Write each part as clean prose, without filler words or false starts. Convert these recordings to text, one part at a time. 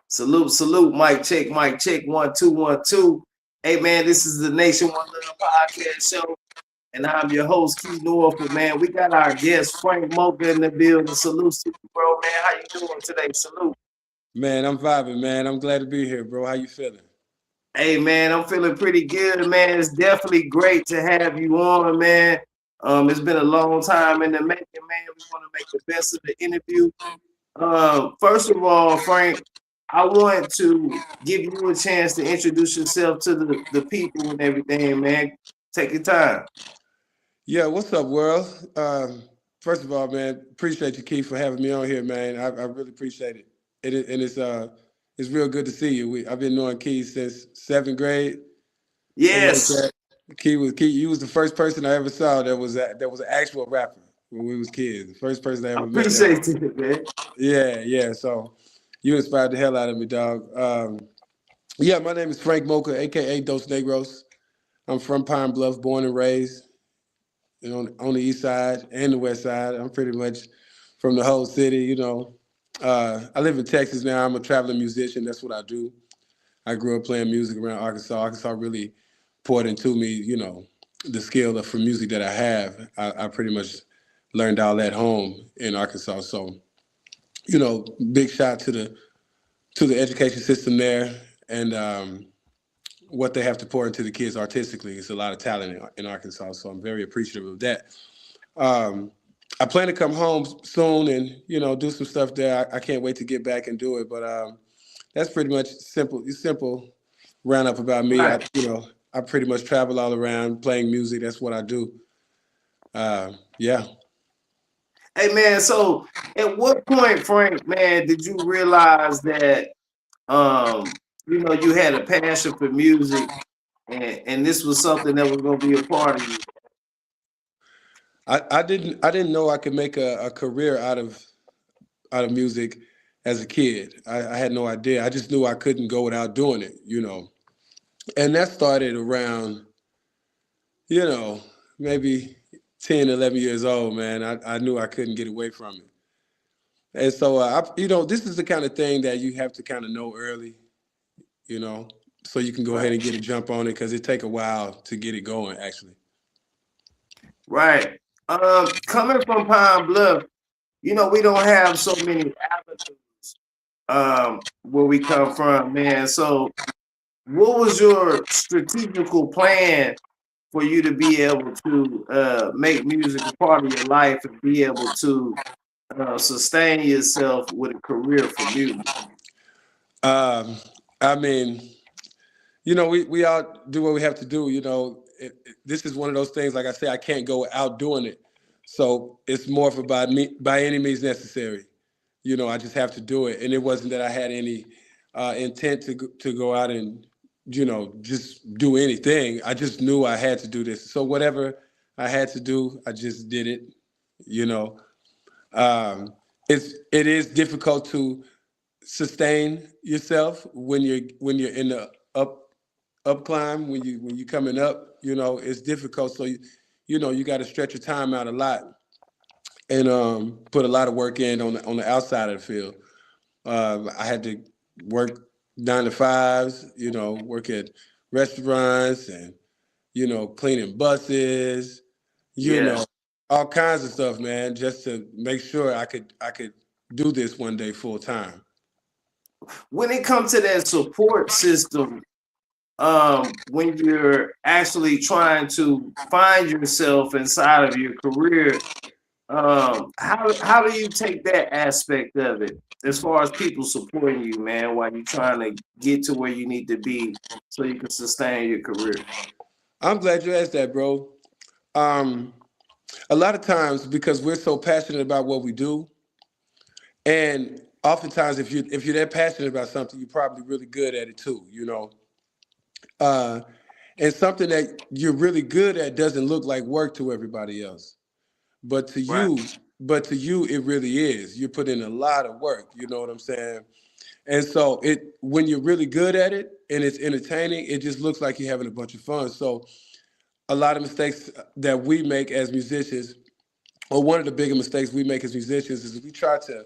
Salute, salute. Mic check. 1 2 1 2. Hey man, this is the Nation One Love podcast show, and I'm your host Keith Norfolk. Man, we got our guest Frank Moka in the building. Salute to you, bro. Man, how you doing today? Salute. Man, I'm vibing, man. I'm glad to be here, bro. How you feeling? Hey man, I'm feeling pretty good, man. It's definitely great to have you on, man. It's been a long time in the making, man. We want to make the best of the interview. First of all, Frank, I want to give you a chance to introduce yourself to the people and everything, man. Take your time. Yeah, what's up, world? First of all, man, appreciate you, Keith, for having me on here, man. I really appreciate it. And it's real good to see you. I've been knowing Keith since seventh grade, something like Yes, that. Keith. You was the first person I ever saw that was an actual rapper when we was kids. The first person I I ever met that. appreciate it, man. Yeah. So you inspired the hell out of me, dog. Yeah, my name is Frank Moka, aka Dos Negros. I'm from Pine Bluff, born and raised. On the east side and the west side. I'm pretty much from the whole city, I live in Texas now. I'm a traveling musician. That's what I do. I grew up playing music around Arkansas. Arkansas really poured into me, the skill for music that I have. I pretty much learned all that home in Arkansas. So, big shout to the education system there and what they have to pour into the kids artistically. It's a lot of talent in Arkansas. So I'm very appreciative of that. Um, I plan to come home soon and do some stuff there. I can't wait to get back and do it. But that's pretty much simple roundup about me. Right. I pretty much travel all around playing music. That's what I do. Yeah. Hey man, so at what point, Frank, man, did you realize that you had a passion for music and this was something that was gonna be a part of you? I didn't know I could make a career out of music as a kid. I had no idea. I just knew I couldn't go without doing it. And that started around you know, maybe 10, 11 years old, man. I knew I couldn't get away from it. And so, this is the kind of thing that you have to kind of know early, you know, so you can go ahead Right. and get a jump on it because it take a while to get it going, actually. Right. Coming from Pine Bluff, we don't have so many avenues where we come from, man. So what was your strategical plan for you to be able to make music a part of your life and be able to sustain yourself with a career for music? Um, I mean, we all do what we have to do. This is one of those things, like I say, I can't go out doing it. So it's more of about me by any means necessary. I just have to do it. And it wasn't that I had any intent to go out and, just do anything. I just knew I had to do this. So whatever I had to do, I just did it. You know, um, it is difficult to sustain yourself when you're in the up climb when you coming up. It's difficult. So you got to stretch your time out a lot and put a lot of work in on the outside of the field. I had to work 9 to 5s, work at restaurants and, cleaning buses, you Yeah. know, all kinds of stuff, man, just to make sure I could do this one day full time. When it comes to that support system, when you're actually trying to find yourself inside of your career, how do you take that aspect of it as far as people supporting you, man, while you're trying to get to where you need to be so you can sustain your career? I'm glad you asked that, bro. Um, a lot of times because we're so passionate about what we do, and oftentimes if you're that passionate about something, you're probably really good at it too. Uh, and something that you're really good at doesn't look like work to everybody else. But to Right. you, but to you, it really is. You put in a lot of work. You know what I'm saying? And so when you're really good at it and it's entertaining, it just looks like you're having a bunch of fun. So a lot of mistakes that we make as musicians, or one of the bigger mistakes we make as musicians, is we try to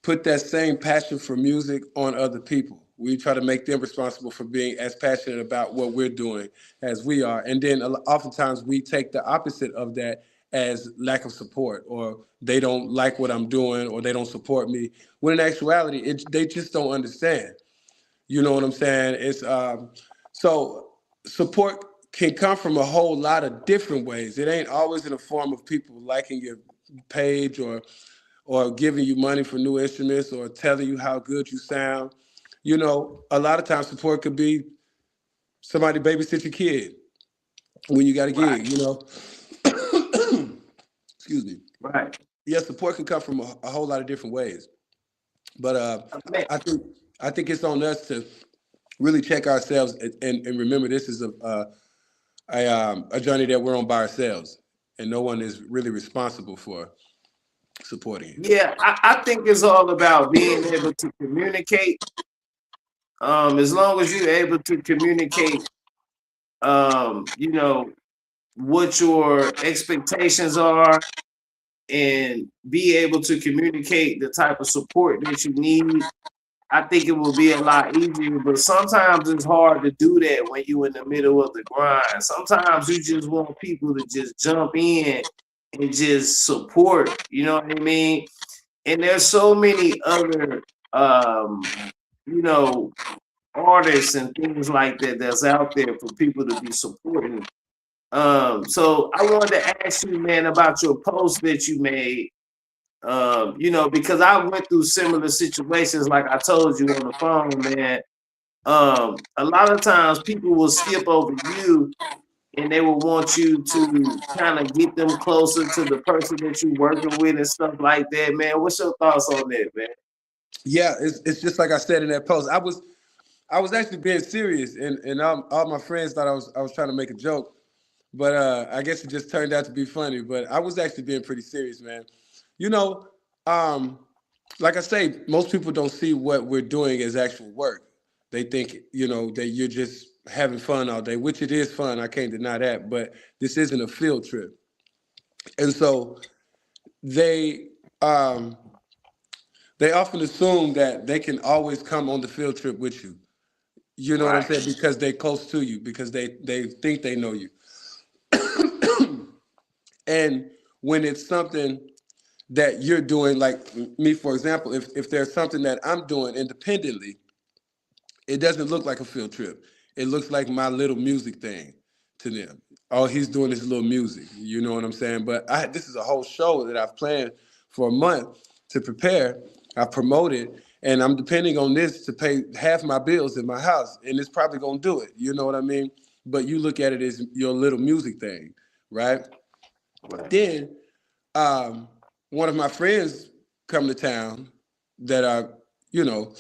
put that same passion for music on other people. We try to make them responsible for being as passionate about what we're doing as we are. And then oftentimes we take the opposite of that as lack of support, or they don't like what I'm doing, or they don't support me. When in actuality, they just don't understand. You know what I'm saying? It's so support can come from a whole lot of different ways. It ain't always in the form of people liking your page, or giving you money for new instruments, or telling you how good you sound. You know, a lot of times support could be somebody babysit your kid when you got a Right. gig, you know. Excuse me. Right. Yeah, support can come from a whole lot of different ways. But Man, I think it's on us to really check ourselves, and remember this is a journey that we're on by ourselves, and no one is really responsible for supporting it. yeah, I think it's all about being able to communicate. As long as you're able to communicate, you know, what your expectations are and be able to communicate the type of support that you need, I think it will be a lot easier. But sometimes it's hard to do that when you're in the middle of the grind. Sometimes you just want people to just jump in and just support. You know what I mean? And there's so many other, you know, artists and things like that that's out there for people to be supporting. So I wanted to ask you, man, about your post that you made. You know, because I went through similar situations, like I told you on the phone, man. A lot of times people will skip over you and they will want you to kind of get them closer to the person that you're working with and stuff like that, man. What's your thoughts on that, man? Yeah, it's just like I said in that post. I was actually being serious, and all my friends thought I was trying to make a joke, but I guess it just turned out to be funny. But I was actually being pretty serious, man. You know, um, like I say, most people don't see what we're doing as actual work. They think, that you're just having fun all day, which it is fun. I can't deny that. But this isn't a field trip, and so they um, they often assume that they can always come on the field trip with you. You know what I'm Right, saying? Because they're close to you, because they think they know you. And when it's something that you're doing, like me, for example, if there's something that I'm doing independently, it doesn't look like a field trip. It looks like my little music thing to them. All he's doing is little music. You know what I'm saying? But this is a whole show that I've planned for a month to prepare. I promoted, and I'm depending on this to pay half my bills in my house, and it's probably gonna do it. You know what I mean? But you look at it as your little music thing, right? right, Then um, one of my friends come to town that are, you know,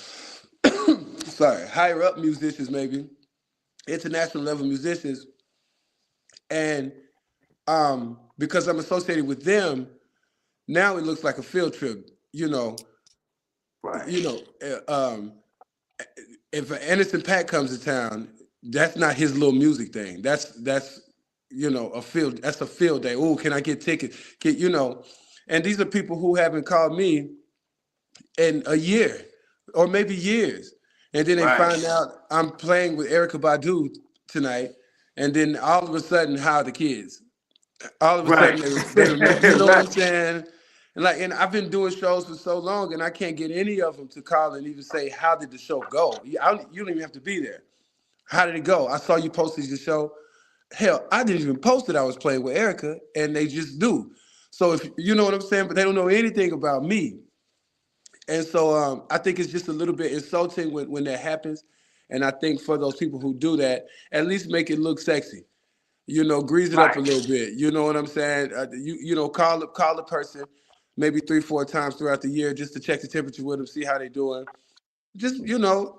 sorry, higher up musicians, maybe international level musicians, and because I'm associated with them, now it looks like a field trip. You know, right, you know, if Anderson Paak comes to town, that's not his little music thing. That's a field. That's a field day. Oh, can I get tickets? And these are people who haven't called me in a year or maybe years. And then they right, find out I'm playing with Erica Badu tonight. And then all of a sudden, how are the kids? All of a right, sudden, they remember, you know what I'm right, saying? And I've been doing shows for so long, and I can't get any of them to call and even say, how did the show go? You don't even have to be there. How did it go? I saw you posted your show. Hell, I didn't even post that I was playing with Erica, and they just do. So if you know what I'm saying, but they don't know anything about me. And so I think it's just a little bit insulting when that happens. And I think for those people who do that, at least make it look sexy. Grease it up a right. little bit. You know what I'm saying? Call the person maybe 3-4 times throughout the year just to check the temperature with them, see how they doing. Just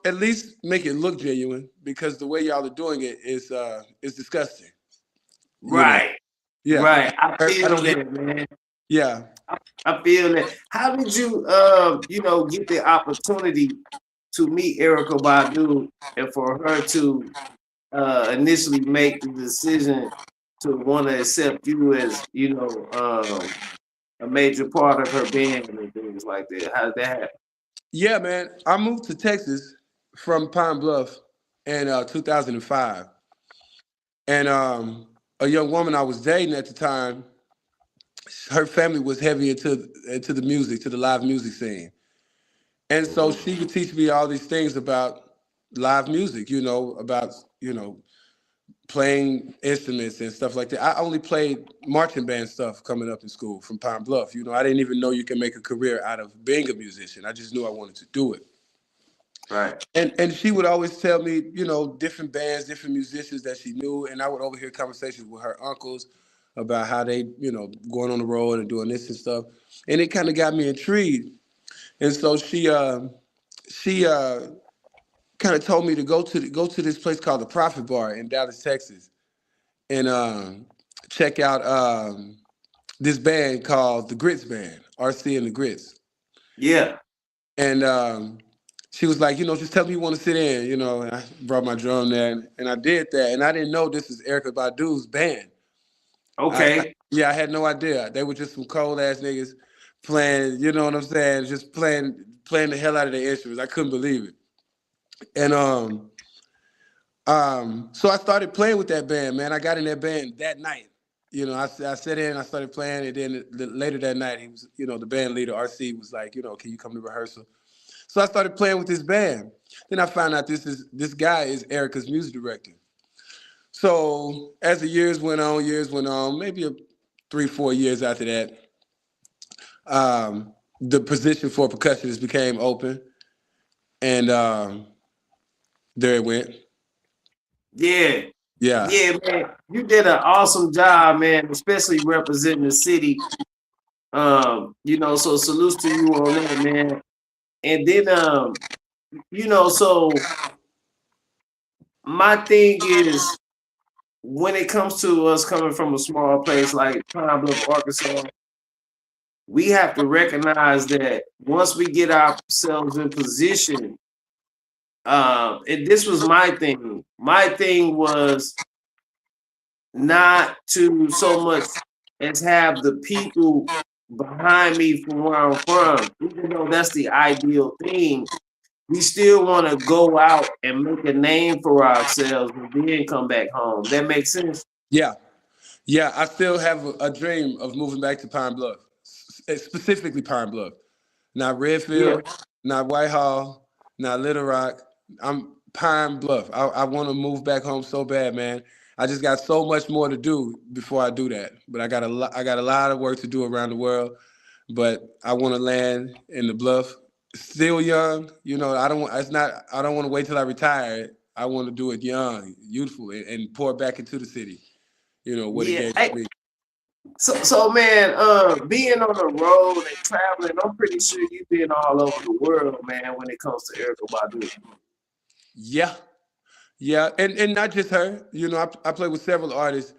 at least make it look genuine, because the way y'all are doing it is disgusting. You know, Right. yeah. Right. I I feel don't get. that, man. Yeah. I feel that. How did you, get the opportunity to meet Erica Badu and for her to initially make the decision to want to accept you as, a major part of her band and things like that? How did that happen? Yeah, man. I moved to Texas from Pine Bluff in 2005, and a young woman I was dating at the time, her family was heavy into the music, to the live music scene, and so Mhm. she would teach me all these things about live music. About playing instruments and stuff like that. I only played marching band stuff coming up in school from Pine Bluff. I didn't even know you can make a career out of being a musician. I just knew I wanted to do it. Right. And she would always tell me, different bands, different musicians that she knew, and I would overhear conversations with her uncles about how they, going on the road and doing this and stuff, and it kind of got me intrigued. And so she kind of told me to go to this place called the Profit Bar in Dallas, Texas, and check out this band called the Grits Band, RC and the Grits. Yeah. And she was like, just tell me you want to sit in, And I brought my drum there, and I did that. And I didn't know this is Erica Badu's band. Okay. Yeah, I had no idea. They were just some cold ass niggas playing, you know what I'm saying? Just playing the hell out of their instruments. I couldn't believe it. And so I started playing with that band, man. I got in that band that night. I sat in, I started playing, and then later that night, he was, the band leader, RC, was like, can you come to rehearsal? So I started playing with this band. Then I found out this guy is Erica's music director. So as the years went on, maybe 3, 4 years after that, the position for a percussionist became open, and there it went. Yeah. Yeah, Yeah, man. You did an awesome job, man, especially representing the city. So salutes to you on that, man. And then so my thing is when it comes to us coming from a small place like Pine Bluff, Arkansas, we have to recognize that once we get ourselves in position, and this was my thing. My thing was not to so much as have the people behind me from where I'm from, even though that's the ideal thing. We still want to go out and make a name for ourselves and then come back home. That makes sense. yeah, yeah. I still have a dream of moving back to Pine Bluff, specifically Pine Bluff. Not Yeah. Redfield, not Whitehall, not Little Rock. I'm Pine Bluff. I want to move back home so bad, man. I just got so much more to do before I do that. But I got a lot of work to do around the world. But I want to land in the Bluff. Still young, I don't want. It's not. I don't want to wait till I retire. I want to do it young, youthful, and pour back into the city. What it Yeah. gave Hey, to me. so man, being on the road and traveling, I'm pretty sure you've been all over the world, man, when it comes to Erica Badu. Yeah, yeah, and not just her. I play with several artists,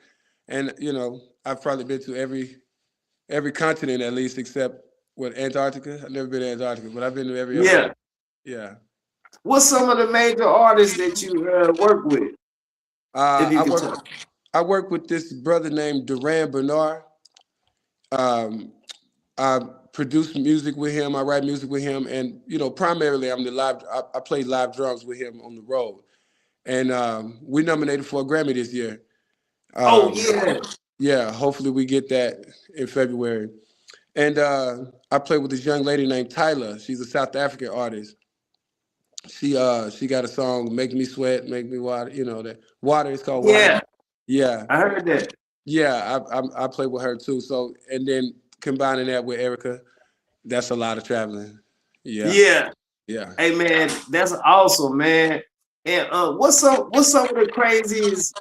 and I've probably been to every continent at least except what Antarctica. I've never been to Antarctica, but I've been to every other. Yeah. Yeah. What's some of the major artists that you work with, Uh, if you I can work tell? I work with this brother named Duran Bernard. Um, I produce music with him. I write music with him, and primarily I'm the live. I play live drums with him on the road, and we nominated for a Grammy this year. Oh Um, yeah. yeah, hopefully we get that in February. And I play with this young lady named Tyla. She's a South African artist. She got a song "Make Me Sweat, Make Me Water." That water is called water. Yeah. Yeah, I heard that. yeah. I play with her too. So and then combining that with Erica, that's a lot of traveling. Yeah, Yeah. yeah. Hey man, that's awesome, man. And what's some of the craziest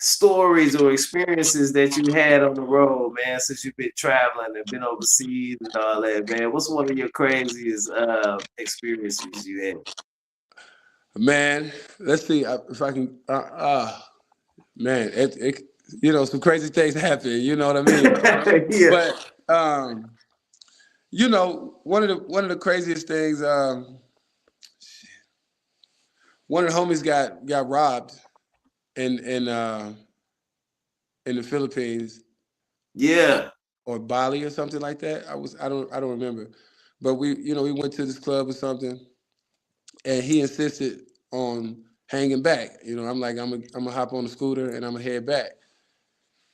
stories or experiences that you had on the road, man, since you've been traveling and been overseas and all that, man? What's one of your craziest experiences you had? Man, let's see if I can. Man, some crazy things happen. You know what I mean? Yeah. But one of the craziest things. One of the homies got robbed in in uh, in the Philippines Yeah. or Bali or something like that. I don't remember, But we went to this club or something, and he insisted on hanging back. I'm like, I'm gonna hop on the scooter and I'm gonna head back.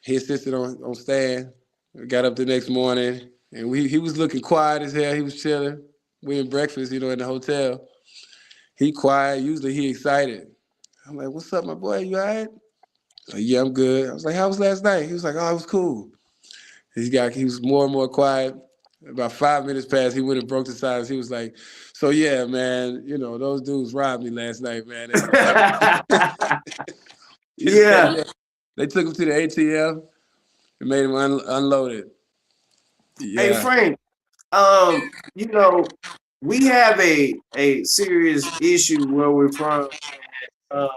He insisted on staying. We got up the next morning, and he was looking quiet as hell. He was chilling. We in breakfast, in the hotel. He quiet. Usually he excited. I'm like, what's up, my boy? You all right? Like, yeah, I'm good. I was like, how was last night? He was like, oh, it was cool. He was more and more quiet. About 5 minutes passed, he went and broke the silence. He was like, so yeah, man, those dudes robbed me last night, man. He said, Yeah. yeah. They took him to the ATM and made him unload it. Hey Yeah. Frank, you know, we have a serious issue where we're from. Uh,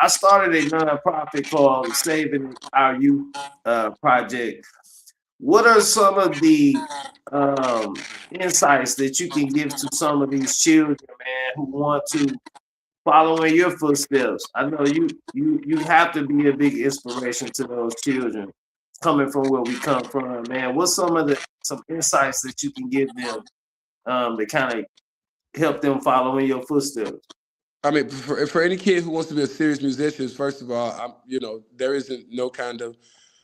I started a nonprofit called Saving Our Youth Project. What are some of the insights that you can give to some of these children, man, who want to follow in your footsteps? I know you have to be a big inspiration to those children coming from where we come from, man. What's some insights that you can give them to kind of help them follow in your footsteps? I mean, for any kid who wants to be a serious musician, first of all, there isn't no kind of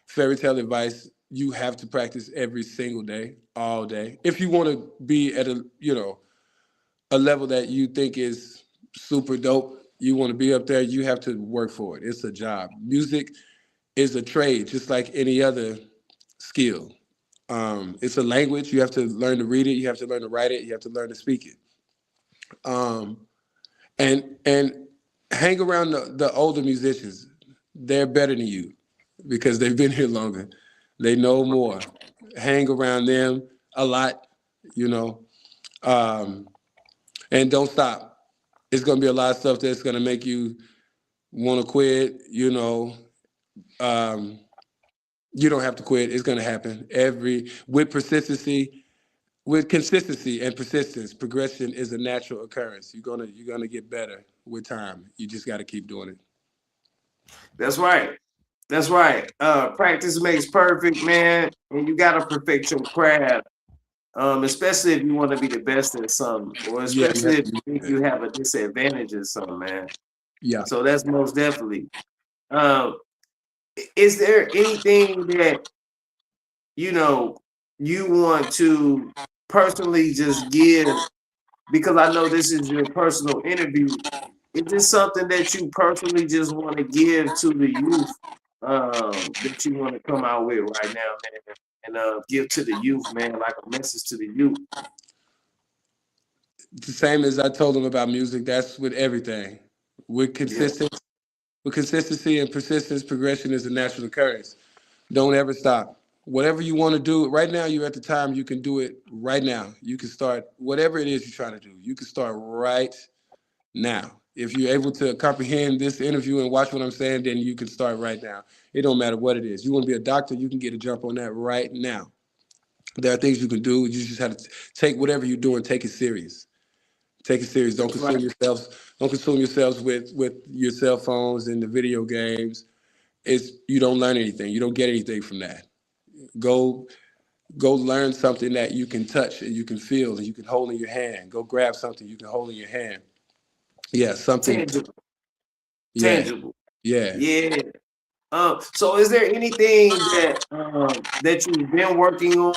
fairy tale advice. You have to practice every single day, all day. If you want to be at a level that you think is super dope, you want to be up there, you have to work for it. It's a job. Music is a trade, just like any other skill. It's a language. You have to learn to read it. You have to learn to write it. You have to learn to speak it. Um, and hang around the older musicians. They're better than you because they've been here longer. They know more. Hang around them a lot, you know, um, and don't stop. It's gonna be a lot of stuff that's gonna make you want to quit. Um, you don't have to quit. It's gonna happen. With persistency, with consistency and persistence, progression is a natural occurrence. You're gonna get better with time. You just got to keep doing it. That's right. That's right. Practice makes perfect, man, and you gotta perfect your craft. Especially if you want to be the best at something, or Yeah, you especially have if to you be. think you have a disadvantage in something, man. Yeah. So that's most definitely. Um, is there anything that you know you want to personally just give? Because I know this is your personal interview. Is this something that you personally just want to give to the youth that you want to come out with right now, man, and give to the youth, man, like a message to the youth? The same as I told them about music. That's with everything. With Yeah, consistent, with consistency and persistence, progression is a natural occurrence. Don't ever stop. Whatever you want to do right now, you're at the time you can do it right now. You can start whatever it is you're trying to do. You can start right now. If you're able to comprehend this interview and watch what I'm saying, then you can start right now. It don't matter what it is. You want to be a doctor, you can get a jump on that right now. There are things you can do. You just have to take whatever you're doing, take it serious. Take it serious. Don't that's right. consume yourselves. Don't consume yourselves with your cell phones and the video games. You don't learn anything. You don't get anything from that. Go go learn something that you can touch and you can feel and you can hold in your hand. Go grab something you can hold in your hand. Yeah, something. Tangible, Yeah, tangible. yeah. Yeah. So is there anything that you've been working on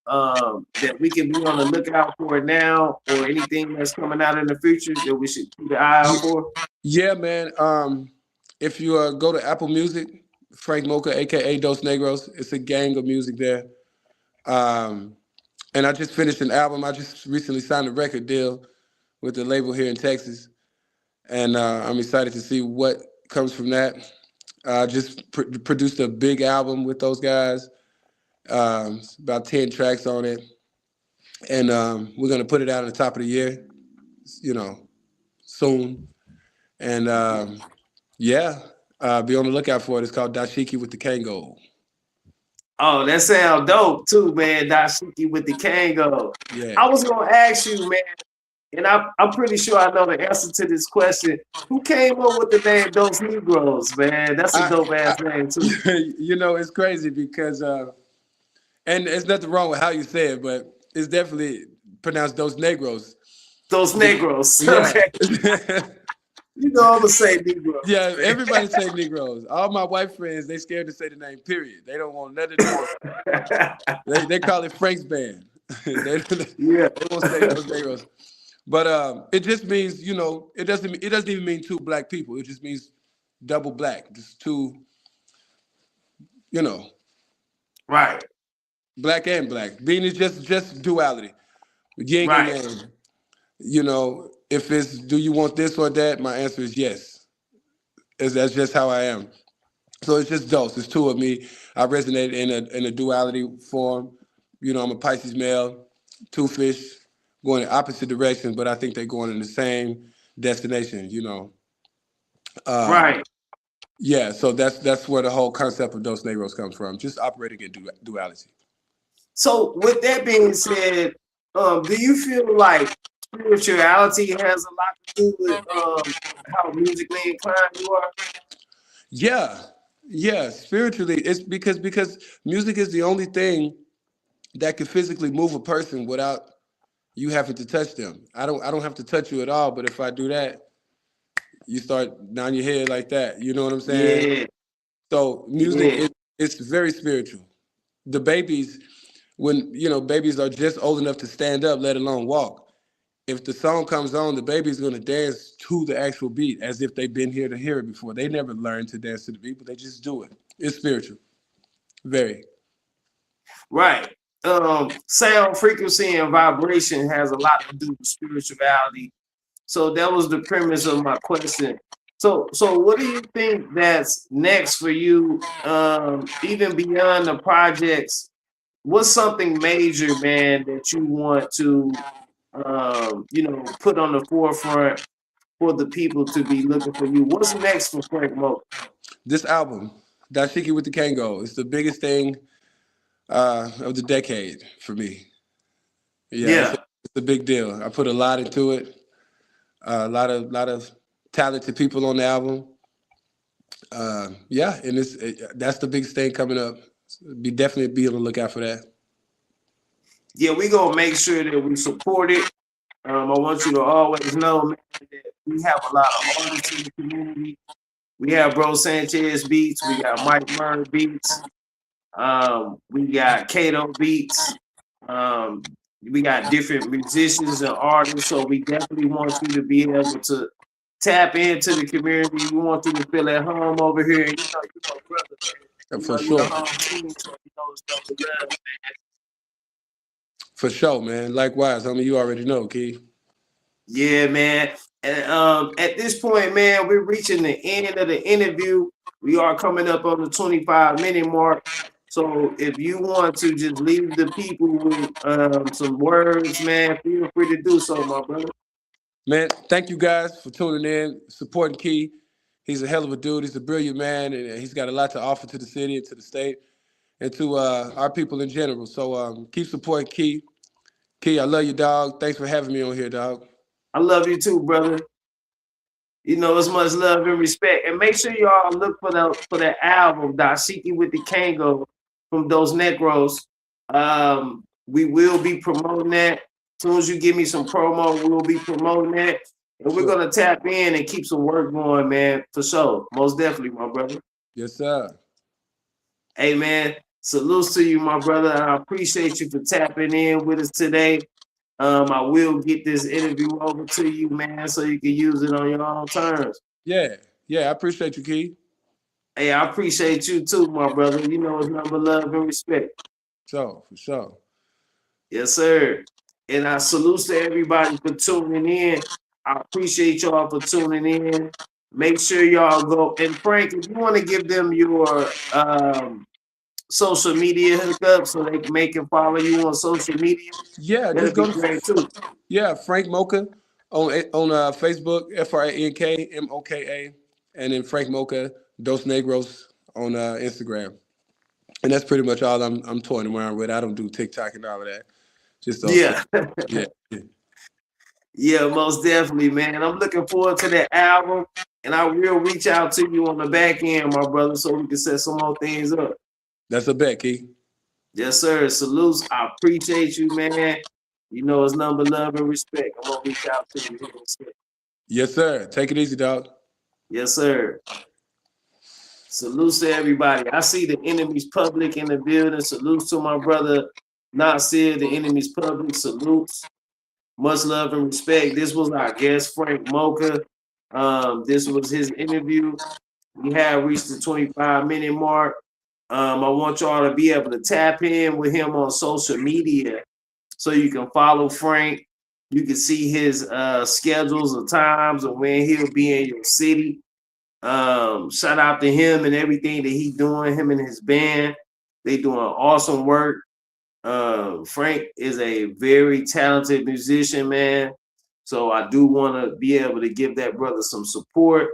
that we can be on the lookout for now, or anything that's coming out in the future that we should keep an eye out for? Yeah, man. If you go to Apple Music, Frank Moka, aka Dos Negros, it's a gang of music there. Um, and I just finished an album. I just recently signed a record deal with the label here in Texas, and I'm excited to see what comes from that. I just produced a big album with those guys. It's about 10 tracks on it, and we're gonna put it out at the top of the year, you know, soon. And yeah, be on the lookout for it. It's called Dashiki with the Kango. Oh, that sounds dope too, man. Dashiki with the Kango. Yeah. I was gonna ask you, man, and I'm pretty sure I know the answer to this question. Who came up with the name Those Negros, man? That's a I, dope I ass name too. it's crazy because and there's nothing wrong with how you say it, but it's definitely pronounced Dos Negros. Those Negros. Yeah. Okay. You know I'm gonna say Negros. Yeah, everybody say Negroes. All my white friends, they scared to say the name, period. They don't want nothing to do. They call it Frank's band. Yeah. They won't say those Negroes. But it just means, it doesn't even mean two black people. It just means double black. Just two, you know, Right. black and black. Being is just duality. Yin and Right. yang. If it's do you want this or that, my answer is yes. That's just how I am. So it's just dose. It's two of me. I resonate in a duality form. I'm a Pisces male, two fish going in opposite directions, but I think they're going in the same destination. Um, Right. yeah, so that's where the whole concept of Dos Negros comes from. Just operating in duality. So with that being said, do you feel like spirituality has a lot to do with how musically inclined you are? Yeah, yeah. Spiritually, it's because music is the only thing that can physically move a person without you having to touch them. I don't have to touch you at all, but if I do that, you start down your head like that. You know what I'm saying? Yeah. So music Yeah. it's very spiritual. The babies, when babies are just old enough to stand up, let alone walk. If the song comes on, the baby's gonna dance to the actual beat as if they've been here to hear it before. They never learned to dance to the beat, but they just do it. It's spiritual. Very. Right. Sound frequency and vibration has a lot to do with spirituality. So that was the premise of my question. So what do you think that's next for you? Even beyond the projects, what's something major, man, that you want to put on the forefront for the people to be looking for you? What's next for Frank Moka? This album, Dashiki with the Kango, is the biggest thing of the decade for me. Yeah, it's Yeah. a big deal. I put a lot into it. A lot of talented people on the album. Yeah, and that's the biggest thing coming up. Definitely be on the lookout for that. Yeah, we gonna make sure that we support it. I want you to always know, man, that we have a lot of artists in the community. We have Bro Sanchez beats, we got Mike Murray beats, we got Kato beats, um, we got different musicians and artists. So we definitely want you to be able to tap into the community. We want you to feel at home over here. Brother, For you're sure. home team, so it's double love. For sure, man. Likewise, you already know, Key. Yeah, man. And at this point, man, we're reaching the end of the interview. We are coming up on the 25-minute mark. So if you want to just leave the people with some words, man, feel free to do so, my brother. Man, thank you guys for tuning in, supporting Key. He's a hell of a dude. He's a brilliant man, and he's got a lot to offer to the city and to the state and to our people in general. So keep supporting Key. Key, I love you, dog. Thanks for having me on here, dog. I love you too, brother. As much love and respect. And make sure y'all look for the album, Dashiki with the Kango from Those Negros. We will be promoting that. As soon as you give me some promo, we'll be promoting that. And we're gonna tap in and keep some work going, man, for sure. Most definitely, my brother. Yes, sir. Hey, man, salutes to you, my brother. I appreciate you for tapping in with us today. I will get this interview over to you, man, so you can use it on your own terms. Yeah, I appreciate you, Key. Hey, I appreciate you too, my brother. It's nothing but love and respect. For sure. Yes, sir. And I salute to everybody for tuning in. I appreciate y'all for tuning in. Make sure y'all go. And Frank, if you want to give them your social media hookup so they can follow you on social media, Yeah, that'd just be go great to too. Frank Moka on Facebook, FrankMoka, and then Frank Moka Dos Negros on Instagram. And that's pretty much all I'm toying around with. I don't do TikTok and all of that. Just those two. Yeah. Yeah. Yeah, most definitely, man. I'm looking forward to that album, and I will reach out to you on the back end, my brother, so we can set some more things up. That's a bet, Key. Yes, sir. Salutes. I appreciate you, man. You know it's number love and respect. I'm gonna reach out to you. Yes, sir. Take it easy, dog. Yes, sir. Salutes to everybody. I see the enemy's public in the building. Salutes to my brother Nasir, the enemy's public. Salutes. Much love and respect. This was our guest, Frank Moka. This was his interview. We have reached the 25-minute mark. I want y'all to be able to tap in with him on social media so you can follow Frank. You can see his schedules of times and when he'll be in your city. Shout out to him and everything that he's doing, him and his band. They doing awesome work. Frank is a very talented musician, man. So I do want to be able to give that brother some support,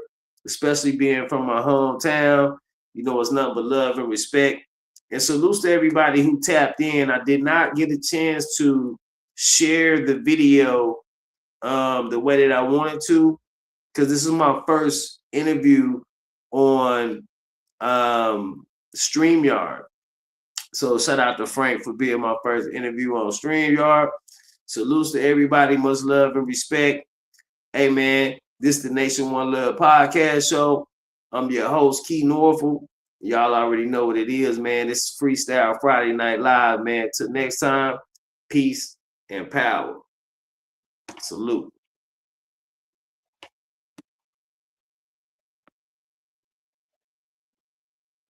especially being from my hometown. You know, it's nothing but love and respect. And salutes to everybody who tapped in. I did not get a chance to share the video the way that I wanted to, because this is my first interview on StreamYard. So shout out to Frank for being my first interview on StreamYard. Salutes to everybody. Much love and respect. Hey, man, this is the Nation One Love podcast show. I'm your host, Key Norfolk. Y'all already know what it is, man. This is Freestyle Friday Night Live, man. Till next time, peace and power. Salute.